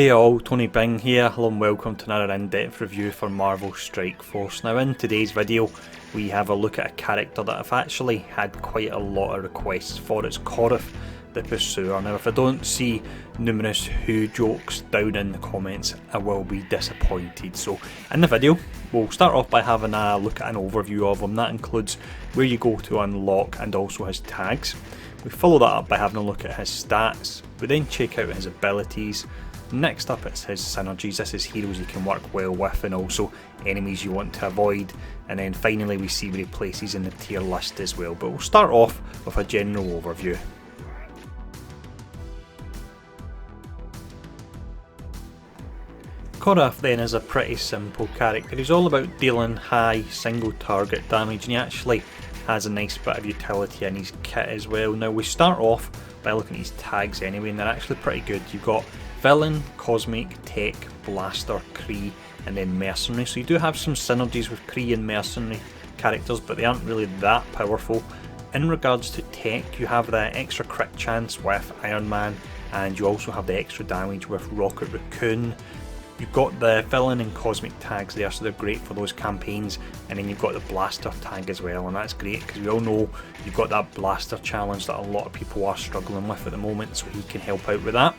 Hey all, Tony Bing here. Hello and welcome to another in-depth review for Marvel Strike Force. Now in today's video we have a look at a character that I've actually had quite a lot of requests for. It's Korath the Pursuer. Now if I don't see numerous who jokes down in the comments, I will be disappointed. So in the video we'll start off by having a look at an overview of him. That includes where you go to unlock and also his tags. We follow that up by having a look at his stats. We then check out his abilities. Next up it's his synergies. This is heroes you can work well with and also enemies you want to avoid, and then finally we see where he places in the tier list as well. But we'll start off with a general overview. Korath then is a pretty simple character. He's all about dealing high single target damage, and he actually has a nice bit of utility in his kit as well. Now we start off by looking at his tags anyway, and they're actually pretty good. You've got Villain, Cosmic, Tech, Blaster, Kree, and then Mercenary. So you do have some synergies with Kree and Mercenary characters, but they aren't really that powerful. In regards to Tech, you have the extra crit chance with Iron Man, and you also have the extra damage with Rocket Raccoon. You've got the Villain and Cosmic tags there, so they're great for those campaigns, and then you've got the Blaster tag as well, and that's great because we all know you've got that Blaster challenge that a lot of people are struggling with at the moment, so he can help out with that.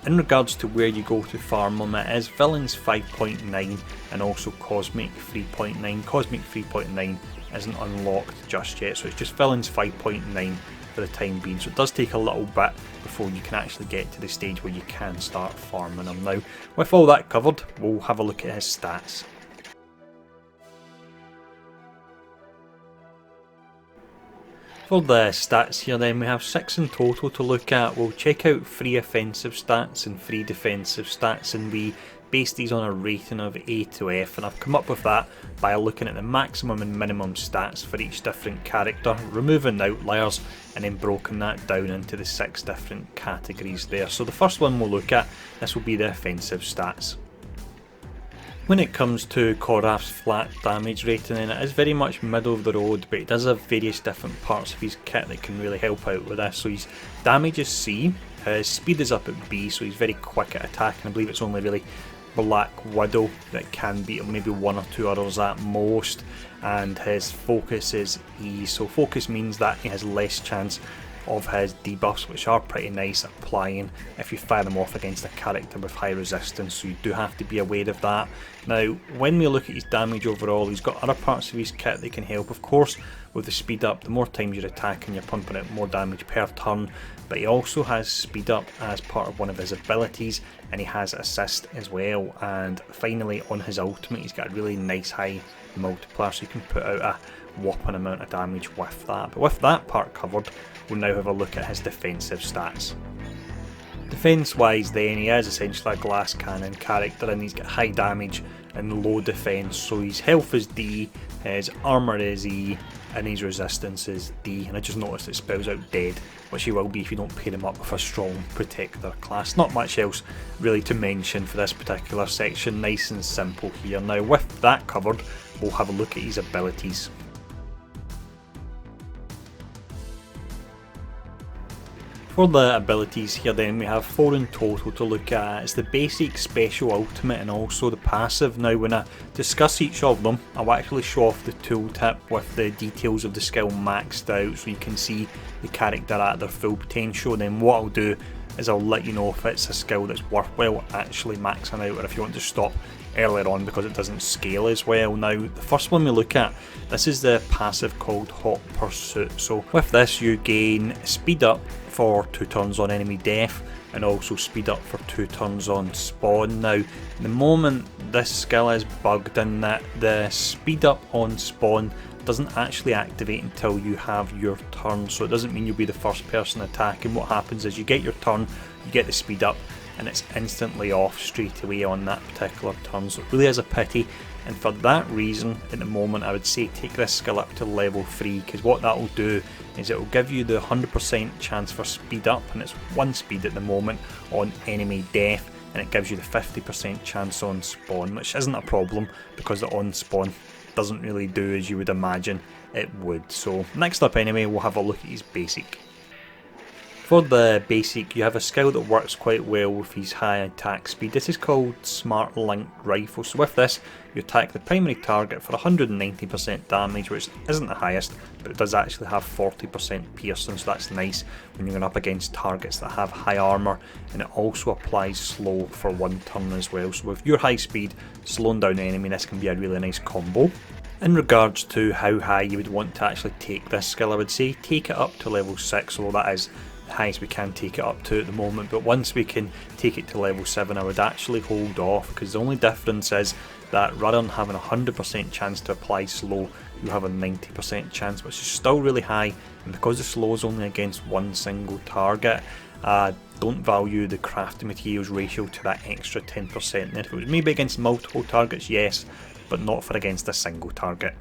In regards to where you go to farm them, it is Villains 5.9 and also Cosmic 3.9. Cosmic 3.9 isn't unlocked just yet, so it's just Villains 5.9 for the time being. So it does take a little bit before you can actually get to the stage where you can start farming them. Now, with all that covered, we'll have a look at his stats. For the stats here then, we have 6 in total to look at. We'll check out 3 offensive stats and 3 defensive stats, and we base these on a rating of A to F, and I've come up with that by looking at the maximum and minimum stats for each different character, removing outliers, and then broken that down into the 6 different categories there. So the first one we'll look at, this will be the offensive stats. When it comes to Korath's flat damage rating, then it is very much middle of the road, but it does have various different parts of his kit that can really help out with this. So his damage is C, his speed is up at B, so he's very quick at attack, and I believe it's only really Black Widow that can beat him, maybe 1 or 2 others at most, and his focus is E, so focus means that he has less chance of his debuffs, which are pretty nice applying if you fire them off against a character with high resistance, so you do have to be aware of that. Now when we look at his damage overall, he's got other parts of his kit that can help. Of course, with the speed up, the more times you're attacking, you're pumping out more damage per turn, but he also has speed up as part of one of his abilities, and he has assist as well. And finally on his ultimate, he's got a really nice high multiplier, so you can put out a whopping amount of damage with that. But with that part covered, we'll now have a look at his defensive stats. Defense wise then, he is essentially a glass cannon character, and he's got high damage and low defense, so his health is D, his armour is E, and his resistance is D, and I just noticed it spells out dead, which he will be if you don't pair him up with a strong protector class. Not much else really to mention for this particular section, nice and simple here. Now with that covered, we'll have a look at his abilities. For the abilities here then, we have 4 in total to look at. It's the basic, special, ultimate, and also the passive. Now when I discuss each of them, I'll actually show off the tooltip with the details of the skill maxed out, so you can see the character at their full potential. And then what I'll do is I'll let you know if it's a skill that's worthwhile actually maxing out, or if you want to stop earlier on because it doesn't scale as well. Now the first one we look at, this is the passive called Hot Pursuit. So with this you gain speed up for 2 turns on enemy death, and also speed up for 2 turns on spawn. Now the moment this skill is bugged in that the speed up on spawn doesn't actually activate until you have your turn, so it doesn't mean you'll be the first person attacking. What happens is you get your turn, you get the speed up, and it's instantly off straight away on that particular turn, so it really is a pity. And for that reason, at the moment, I would say take this skill up to level 3, because what that will do is it will give you the 100% chance for speed up, and it's 1 speed at the moment on enemy death, and it gives you the 50% chance on spawn, which isn't a problem because the on spawn doesn't really do as you would imagine it would. So next up anyway, we'll have a look at his basic. For the basic, you have a skill that works quite well with his high attack speed. This is called Smart Linked Rifle. So with this, you attack the primary target for 190% damage, which isn't the highest, but it does actually have 40% piercing, so that's nice when you're going up against targets that have high armour, and it also applies slow for 1 turn as well. So with your high speed, slowing down the enemy, this can be a really nice combo. In regards to how high you would want to actually take this skill, I would say take it up to level 6, although that is the highest we can take it up to at the moment, but once we can take it to level 7 I would actually hold off, because the only difference is that rather than having a 100% chance to apply slow, you have a 90% chance, which is still really high, and because the slow is only against one single target, don't value the crafting materials ratio to that extra 10%. And if it was maybe against multiple targets, yes, but not for against a single target.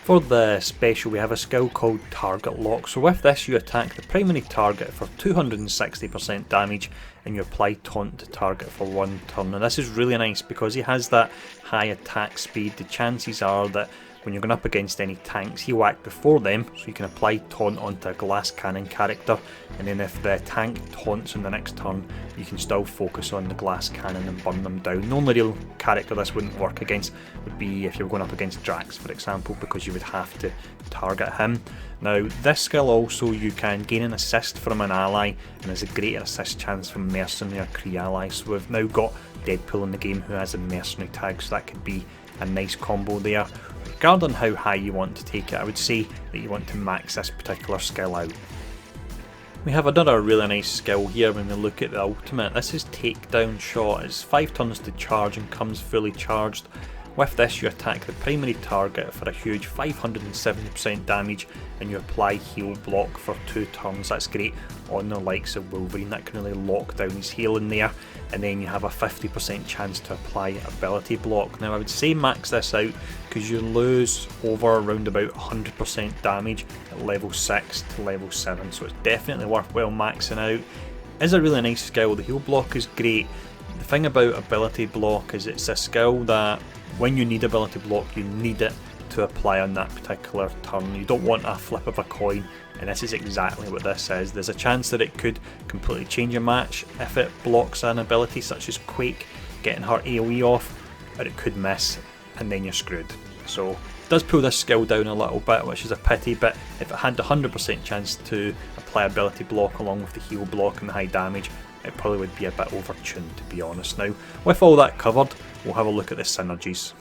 For the special, we have a skill called Target Lock. So with this, you attack the primary target for 260% damage and you apply taunt to target for 1 turn. And this is really nice because he has that high attack speed. The chances are that when you're going up against any tanks, he'll act before them, so you can apply taunt onto a glass cannon character, and then if the tank taunts in the next turn, you can still focus on the glass cannon and burn them down. The only real character this wouldn't work against would be if you were going up against Drax, for example, because you would have to target him. Now this skill also, you can gain an assist from an ally, and there's a greater assist chance from mercenary or Kree allies. So we've now got Deadpool in the game who has a mercenary tag, so that could be a nice combo there. Regarding how high you want to take it, I would say that you want to max this particular skill out. We have another really nice skill here when we look at the ultimate. This is Takedown Shot. It's 5 turns to charge and comes fully charged. With this, you attack the primary target for a huge 570% damage and you apply heal block for 2 turns. That's great on the likes of Wolverine, that can really lock down his healing there, and then you have a 50% chance to apply ability block. Now I would say max this out because you lose over around about 100% damage at level 6 to level 7, so it's definitely worthwhile maxing out. It is a really nice skill. The heal block is great. The thing about ability block is it's a skill that when you need ability block, you need it to apply on that particular turn. You don't want a flip of a coin, and this is exactly what this is. There's a chance that it could completely change a match if it blocks an ability such as Quake, getting her AoE off, or it could miss and then you're screwed. So it does pull this skill down a little bit, which is a pity, but if it had the 100% chance to apply ability block along with the heal block and the high damage, it probably would be a bit overtuned, to be honest. Now, with all that covered, we'll have a look at the synergies.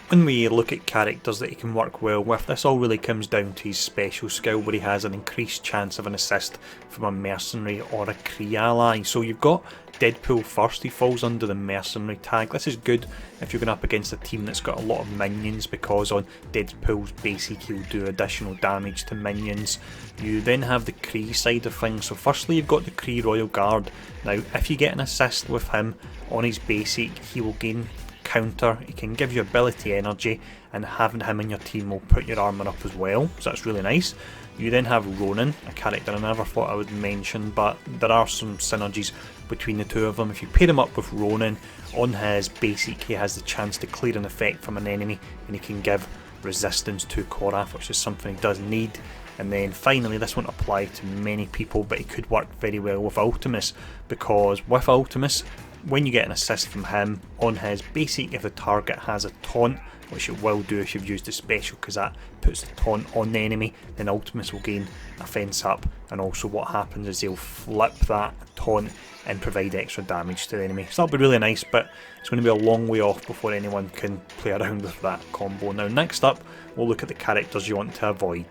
When we look at characters that he can work well with, this all really comes down to his special skill where he has an increased chance of an assist from a mercenary or a Kree ally. So you've got Deadpool first, he falls under the mercenary tag. This is good if you're going up against a team that's got a lot of minions, because on Deadpool's basic he'll do additional damage to minions. You then have the Kree side of things. So firstly you've got the Kree Royal Guard. Now if you get an assist with him on his basic, he will gain counter, he can give you ability energy, and having him in your team will put your armour up as well, so that's really nice. You then have Ronan, a character I never thought I would mention, but there are some synergies between the two of them. If you pair him up with Ronan, on his basic he has the chance to clear an effect from an enemy, and he can give resistance to Korath, which is something he does need. And then finally, this won't apply to many people, but it could work very well with Ultimus, because with Ultimus, when you get an assist from him on his basic, if the target has a taunt, which it will do if you've used the special because that puts the taunt on the enemy, then Ultimus will gain a fence up, and also what happens is they'll flip that taunt and provide extra damage to the enemy. So that'll be really nice, but it's going to be a long way off before anyone can play around with that combo. Now next up, we'll look at the characters you want to avoid.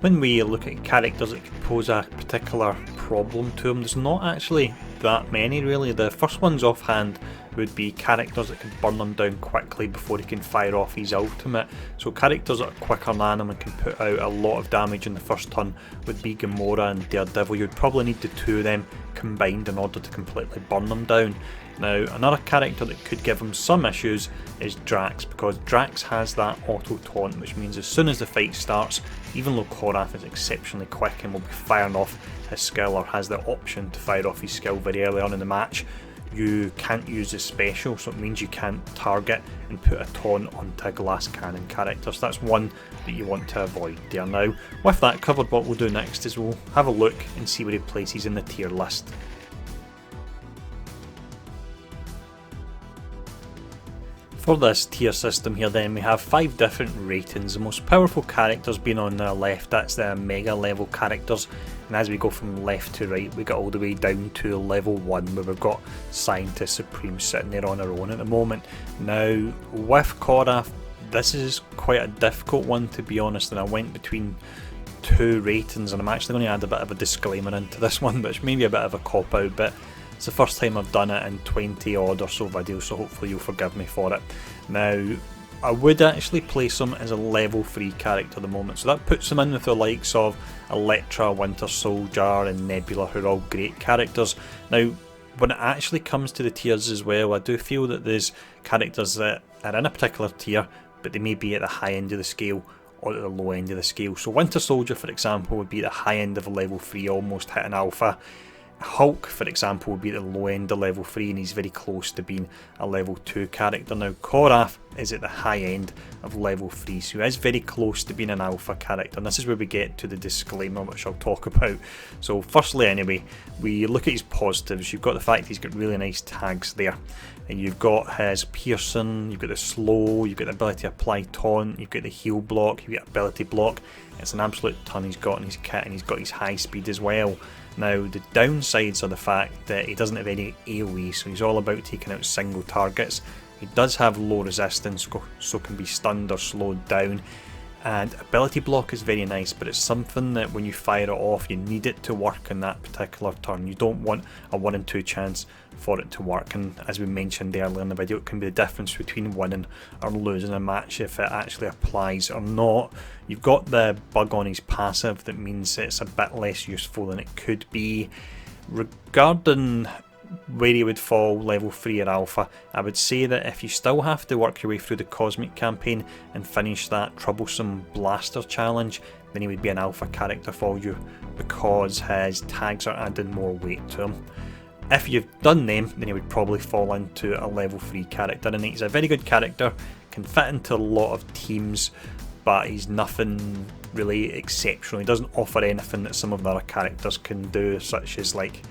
When we look at characters that could pose a particular problem to them, there's not actually that many really. The first ones offhand would be characters that can burn them down quickly before he can fire off his ultimate. So characters that are quicker than him and can put out a lot of damage in the first turn would be Gamora and Daredevil. You'd probably need the two of them combined in order to completely burn them down. Now another character that could give him some issues is Drax, because Drax has that auto taunt, which means as soon as the fight starts, even though Korath is exceptionally quick and will be firing off his skill, or has the option to fire off his skill very early on in the match, you can't use the special, so it means you can't target and put a taunt onto a glass cannon character, so that's one that you want to avoid there. Now, with that covered, what we'll do next is we'll have a look and see where he places in the tier list. For this tier system here then, we have 5 different ratings, the most powerful characters being on the left, that's the mega level characters, and as we go from left to right we get all the way down to level 1 where we've got Scientist Supreme sitting there on our own at the moment. Now with Korath, this is quite a difficult one to be honest, and I went between 2 ratings, and I'm actually going to add a bit of a disclaimer into this one, which may be a bit of a cop out, but it's the first time I've done it in 20 odd or so videos, so hopefully you'll forgive me for it. Now, I would actually place him as a level 3 character at the moment, so that puts him in with the likes of Electra, Winter Soldier and Nebula, who are all great characters. Now, when it actually comes to the tiers as well, I do feel that there's characters that are in a particular tier, but they may be at the high end of the scale or at the low end of the scale. So Winter Soldier, for example, would be at the high end of a level 3, almost hitting alpha. Hulk, for example, would be at the low end of level 3 and he's very close to being a level 2 character. Now Korath is at the high end of level 3, so he is very close to being an alpha character, and this is where we get to the disclaimer which I'll talk about. So firstly anyway, we look at his positives. You've got the fact he's got really nice tags there, and you've got his piercing, you've got the slow, you've got the ability to apply taunt, you've got the heal block, you've got ability block. It's an absolute ton he's got in his kit, and he's got his high speed as well. Now the downsides are the fact that he doesn't have any AoE, so he's all about taking out single targets. He does have low resistance, so can be stunned or slowed down, and ability block is very nice, but it's something that when you fire it off you need it to work in that particular turn. You don't want a 1 in 2 chance for it to work, and as we mentioned earlier in the video, it can be the difference between winning or losing a match if it actually applies or not. You've got the bug on his passive that means it's a bit less useful than it could be. Regarding where he would fall level 3 or alpha, I would say that if you still have to work your way through the Cosmic campaign and finish that troublesome blaster challenge, then he would be an alpha character for you because his tags are adding more weight to him. If you've done them, then he would probably fall into a level 3 character, and he's a very good character, can fit into a lot of teams, but he's nothing really exceptional. He doesn't offer anything that some of the other characters can do, such as, like,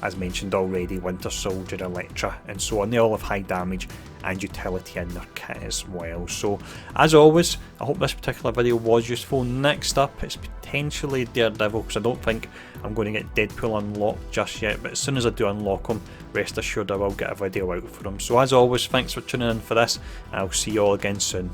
as mentioned already, Winter Soldier, Electra and so on. They all have high damage and utility in their kit as well. So as always, I hope this particular video was useful. Next up, it's potentially Daredevil, because I don't think I'm going to get Deadpool unlocked just yet, but as soon as I do unlock him, rest assured I will get a video out for him. So as always, thanks for tuning in for this, and I'll see you all again soon.